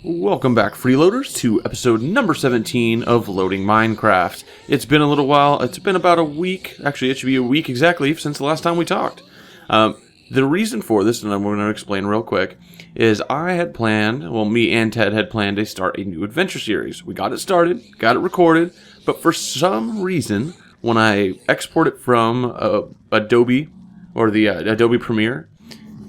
Welcome back, freeloaders, to episode number 17 of Loading Minecraft. It's been a little while. It's been about a week. Actually, it should be a week exactly since the last time we talked. The reason for this, and I'm going to explain real quick, is I had planned, well, me and Ted had planned to start a new adventure series. We got it started, got it recorded, but for some reason, when I export it from Adobe, or the Adobe Premiere,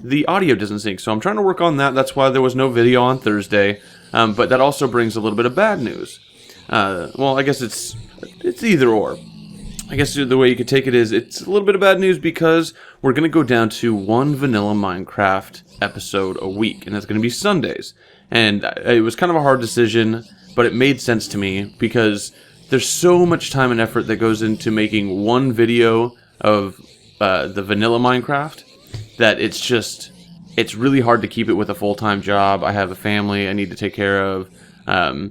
the audio doesn't sync, so I'm trying to work on that. That's why there was no video on Thursday, but that also brings a little bit of bad news. Well, I guess it's either or. I guess the way you could take it is it's a little bit of bad news because we're going to go down to one vanilla Minecraft episode a week, and that's going to be Sundays. And it was kind of a hard decision, but it made sense to me because there's so much time and effort that goes into making one video of the vanilla Minecraft that it's really hard to keep it with a full-time job. I have a family I need to take care of. I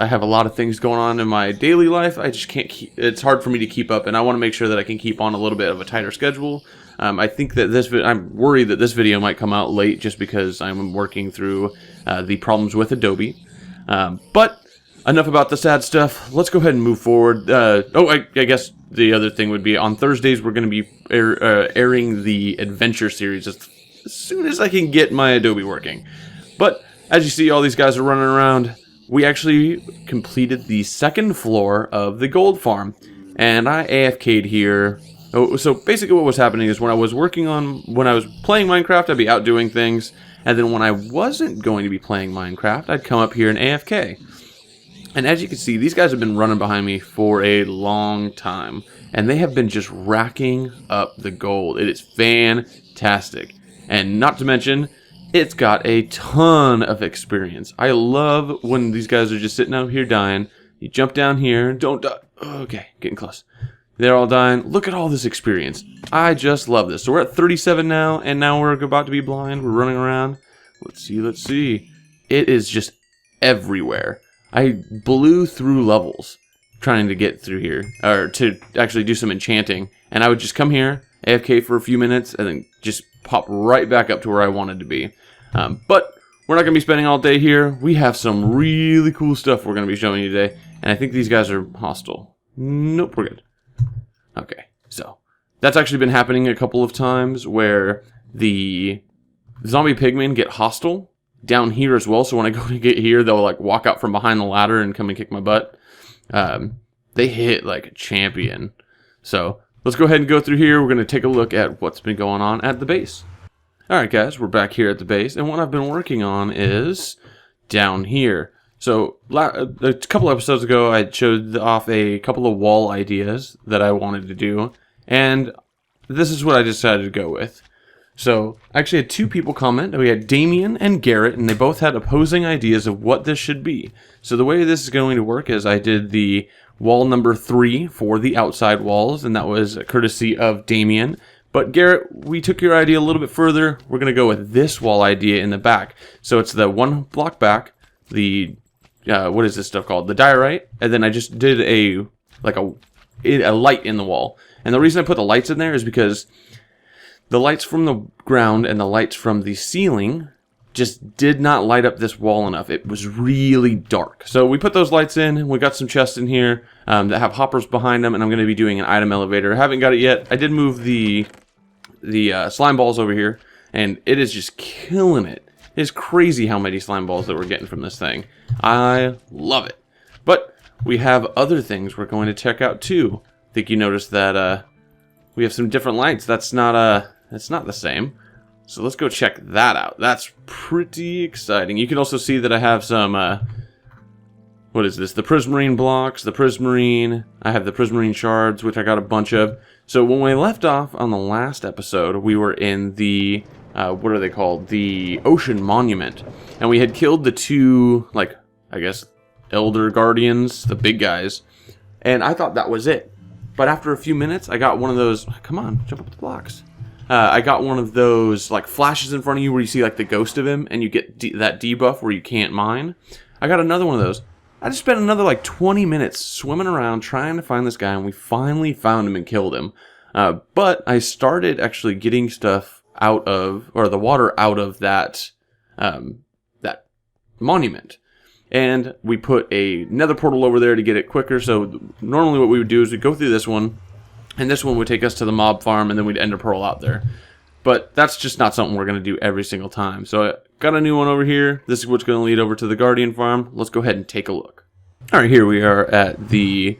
have a lot of things going on in my daily life. I just can't it's hard for me to keep up, and I want to make sure that I can keep on a little bit of a tighter schedule. I think that I'm worried that this video might come out late just because I'm working through the problems with Adobe. But enough about the sad stuff. Let's go ahead and move forward. I guess the other thing would be on Thursdays we're going to be airing the adventure series as soon as I can get my Adobe working. But as you see, all these guys are running around. We actually completed the second floor of the gold farm, and I AFK'd here. So basically what was happening is when I was playing Minecraft, I'd be out doing things, and then when I wasn't going to be playing Minecraft, I'd come up here and AFK. And as you can see, these guys have been running behind me for a long time, and they have been just racking up the gold. It is fantastic. And not to mention, it's got a ton of experience. I love when these guys are just sitting out here dying. You jump down here, don't die. Okay, getting close. They're all dying. Look at all this experience. I just love this. So we're at 37 now, and now we're about to be blind. We're running around. Let's see. It is just everywhere. I blew through levels trying to get through here, or to actually do some enchanting, and I would just come here, AFK for a few minutes, and then just pop right back up to where I wanted to be. But we're not going to be spending all day here. We have some really cool stuff we're going to be showing you today, and I think these guys are hostile. Nope, we're good. Okay, so that's actually been happening a couple of times where the zombie pigmen get hostile down here as well, so when I go to get here, they'll like walk out from behind the ladder and come and kick my butt. They hit like a champion. So let's go ahead and go through here. We're going to take a look at what's been going on at the base. Alright guys, we're back here at the base, and what I've been working on is down here. So a couple episodes ago, I showed off a couple of wall ideas that I wanted to do, and this is what I decided to go with. So, I actually had two people comment. We had Damien and Garrett, and they both had opposing ideas of what this should be. So the way this is going to work is I did the wall number 3 for the outside walls, and that was courtesy of Damien. But Garrett, we took your idea a little bit further. We're going to go with this wall idea in the back. So it's the one block back, the, what is this stuff called? The diorite, and then I just did a light in the wall. And the reason I put the lights in there is because the lights from the ground and the lights from the ceiling just did not light up this wall enough. It was really dark. So we put those lights in. We got some chests in here that have hoppers behind them, and I'm going to be doing an item elevator. I haven't got it yet. I did move the slime balls over here, and it is just killing it. It is crazy how many slime balls that we're getting from this thing. I love it. But we have other things we're going to check out too. I think you noticed that we have some different lights. That's not the same. So let's go check that out. That's pretty exciting. You can also see that I have some, what is this? The prismarine blocks, the prismarine. I have the prismarine shards, which I got a bunch of. So when we left off on the last episode, we were in the, what are they called? The Ocean Monument. And we had killed the two, like, I guess, Elder Guardians, the big guys. And I thought that was it. But after a few minutes, I got one of those, come on, jump up the blocks. I got one of those like flashes in front of you where you see like the ghost of him and you get that debuff where you can't mine. I got another one of those. I just spent another like 20 minutes swimming around trying to find this guy, and we finally found him and killed him. But I started actually getting stuff out of, or the water out of that monument. And we put a nether portal over there to get it quicker. So normally what we would do is we'd go through this one, and this one would take us to the mob farm, and then we'd ender pearl out there. But that's just not something we're going to do every single time. So I got a new one over here. This is what's going to lead over to the Guardian farm. Let's go ahead and take a look. All right, here we are at the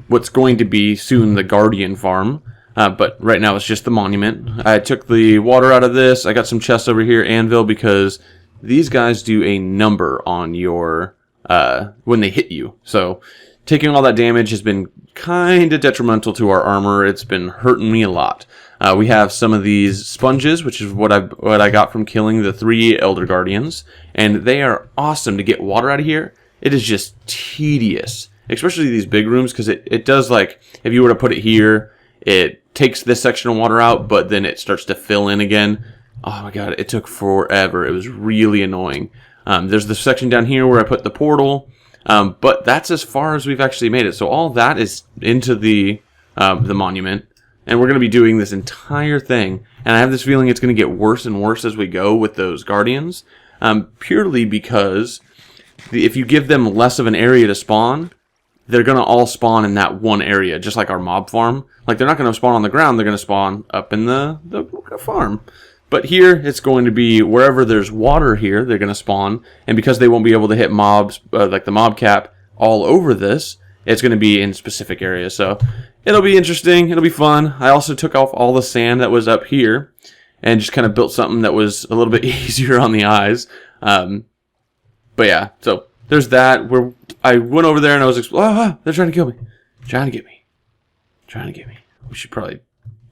what's going to be soon the Guardian farm. But right now it's just the monument. I took the water out of this. I got some chests over here, anvil, because these guys do a number on your when they hit you. So taking all that damage has been kind of detrimental to our armor. It's been hurting me a lot. We have some of these sponges, which is what I got from killing the 3 Elder Guardians, and they are awesome to get water out of here. It is just tedious, especially these big rooms, because it does, like, if you were to put it here, it takes this section of water out, but then it starts to fill in again. Oh my god, it took forever. It was really annoying. There's the section down here where I put the portal, but that's as far as we've actually made it. So all that is into the monument, and we're going to be doing this entire thing. And I have this feeling it's going to get worse and worse as we go with those Guardians, purely because if you give them less of an area to spawn, they're going to all spawn in that one area, just like our mob farm. Like, they're not going to spawn on the ground, they're going to spawn up in the farm. But here, it's going to be wherever there's water here, they're going to spawn. And because they won't be able to hit mobs, like the mob cap, all over this, it's going to be in specific areas. So it'll be interesting. It'll be fun. I also took off all the sand that was up here and just kind of built something that was a little bit easier on the eyes. But yeah, so there's that. Where I went over there and I was they're trying to kill me. Trying to get me. We should probably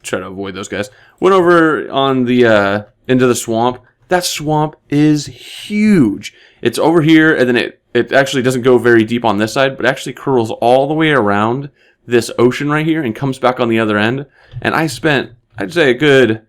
try to avoid those guys. Went over on the into the swamp. That swamp is huge. It's over here, and then it actually doesn't go very deep on this side, but actually curls all the way around this ocean right here and comes back on the other end. And I spent, I'd say, a good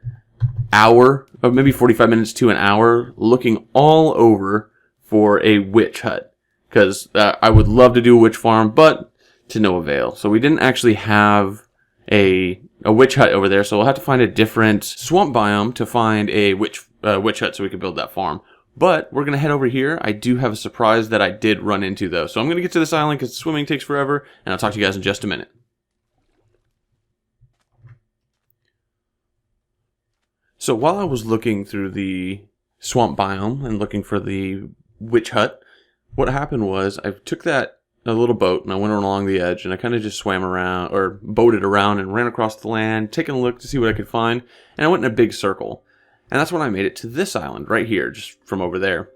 hour, or maybe 45 minutes to an hour, looking all over for a witch hut, because I would love to do a witch farm, but to no avail. So we didn't actually have a witch hut over there, so we'll have to find a different swamp biome to find a witch hut so we can build that farm. But we're going to head over here. I do have a surprise that I did run into, though. So I'm going to get to this island because swimming takes forever, and I'll talk to you guys in just a minute. So while I was looking through the swamp biome and looking for the witch hut, what happened was I took a little boat and I went along the edge and I kind of just swam around, or boated around, and ran across the land, taking a look to see what I could find, and I went in a big circle. And that's when I made it to this island right here, just from over there.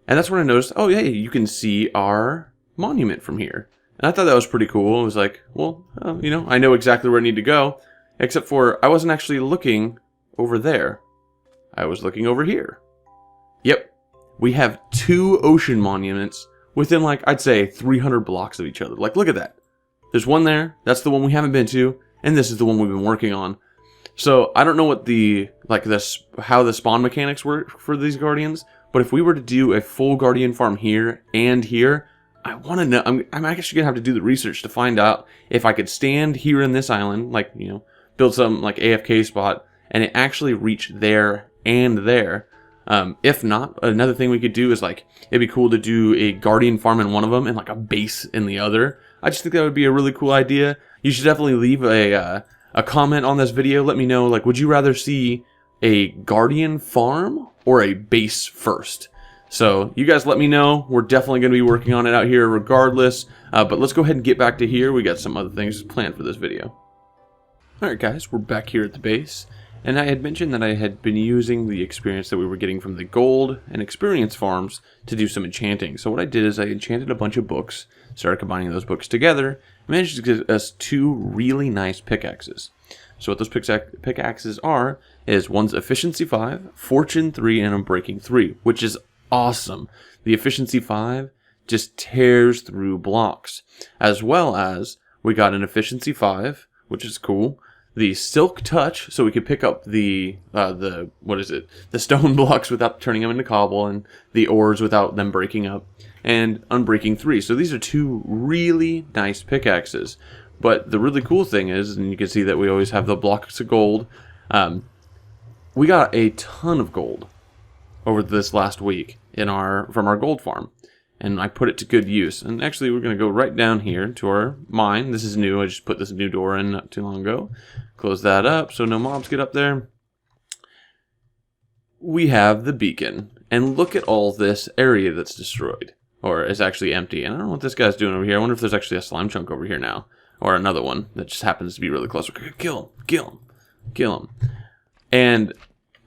And that's when I noticed, oh yeah, you can see our monument from here. And I thought that was pretty cool. I was like, well, I know exactly where I need to go, except for I wasn't actually looking over there. I was looking over here. Yep, we have 2 ocean monuments within, like, I'd say 300 blocks of each other. Like, look at that. There's one there. That's the one we haven't been to. And this is the one we've been working on. So I don't know what how the spawn mechanics work for these Guardians, but if we were to do a full Guardian farm here and here, I want to know. I'm actually going to have to do the research to find out if I could stand here in this island, like, build some, like, AFK spot, and it actually reach there and there. If not, another thing we could do is, like, it'd be cool to do a Guardian farm in one of them and, like, a base in the other. I just think that would be a really cool idea. You should definitely leave a comment on this video. Let me know, like, would you rather see a Guardian farm or a base first? So you guys let me know. We're definitely going to be working on it out here regardless. But let's go ahead and get back to here. We got some other things planned for this video. Alright guys, we're back here at the base. And I had mentioned that I had been using the experience that we were getting from the gold and experience farms to do some enchanting. So what I did is I enchanted a bunch of books, started combining those books together, and managed to get us 2 really nice pickaxes. So what those pickaxes are is one's efficiency 5, fortune 3, and unbreaking 3, which is awesome. The efficiency 5 just tears through blocks, as well as we got an efficiency 5, which is cool. The silk touch, so we could pick up the stone blocks without turning them into cobble, and the ores without them breaking up, and unbreaking 3. So these are 2 really nice pickaxes. But the really cool thing is, and you can see that we always have the blocks of gold, we got a ton of gold over this last week. from our gold farm. And I put it to good use. And actually, we're going to go right down here to our mine. This is new. I just put this new door in not too long ago. Close that up so no mobs get up there. We have the beacon. And look at all this area that's destroyed. Or is actually empty. And I don't know what this guy's doing over here. I wonder if there's actually a slime chunk over here now. Or another one that just happens to be really close. Okay, kill him. Kill him. Kill him. And,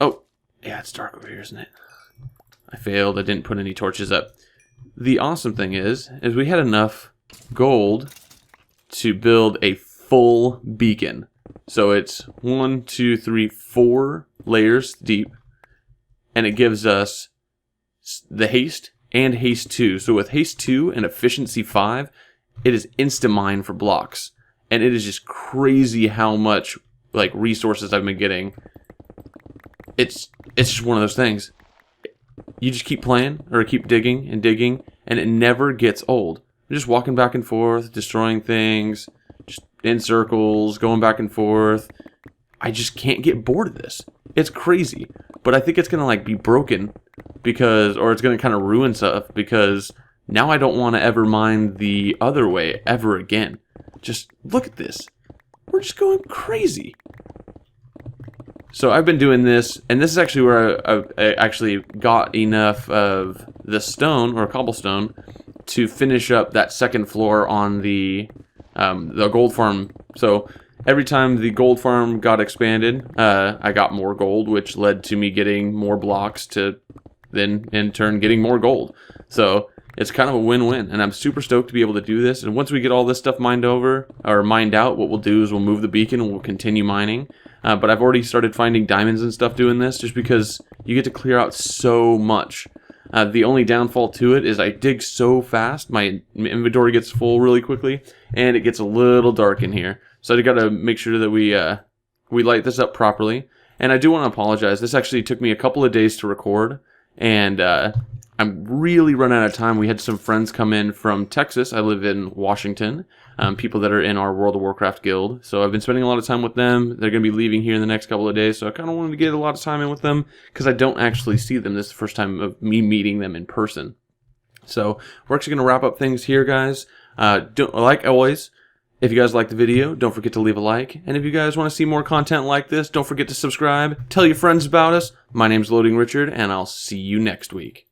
oh, yeah, it's dark over here, isn't it? I failed. I didn't put any torches up. The awesome thing is we had enough gold to build a full beacon. So it's 1, 2, 3, 4 layers deep. And it gives us the haste and haste 2. So with haste 2 and efficiency 5, it is insta-mine for blocks. And it is just crazy how much like resources I've been getting. It's just one of those things. You just keep playing, or keep digging, and it never gets old. You're just walking back and forth, destroying things, just in circles, going back and forth. I just can't get bored of this. It's crazy. But I think it's going to like be broken, or it's going to kind of ruin stuff, because now I don't want to ever mine the other way ever again. Just look at this. We're just going crazy. So I've been doing this, and this is actually where I actually got enough of the stone, or cobblestone, to finish up that second floor on the gold farm. So every time the gold farm got expanded, I got more gold, which led to me getting more blocks to then, in turn, getting more gold. So it's kind of a win-win, and I'm super stoked to be able to do this. And once we get all this stuff mined out, what we'll do is we'll move the beacon and we'll continue mining. But I've already started finding diamonds and stuff doing this, just because you get to clear out so much. The only downfall to it is I dig so fast, my inventory gets full really quickly, and it gets a little dark in here. So I got to make sure that we light this up properly. And I do want to apologize. This actually took me a couple of days to record, and I'm really running out of time. We had some friends come in from Texas. I live in Washington. People that are in our World of Warcraft guild. So I've been spending a lot of time with them. They're going to be leaving here in the next couple of days. So I kind of wanted to get a lot of time in with them, because I don't actually see them. This is the first time of me meeting them in person. So we're actually going to wrap up things here, guys. Like always, if you guys like the video, don't forget to leave a like. And if you guys want to see more content like this, don't forget to subscribe. Tell your friends about us. My name's LoadingRICHARD, and I'll see you next week.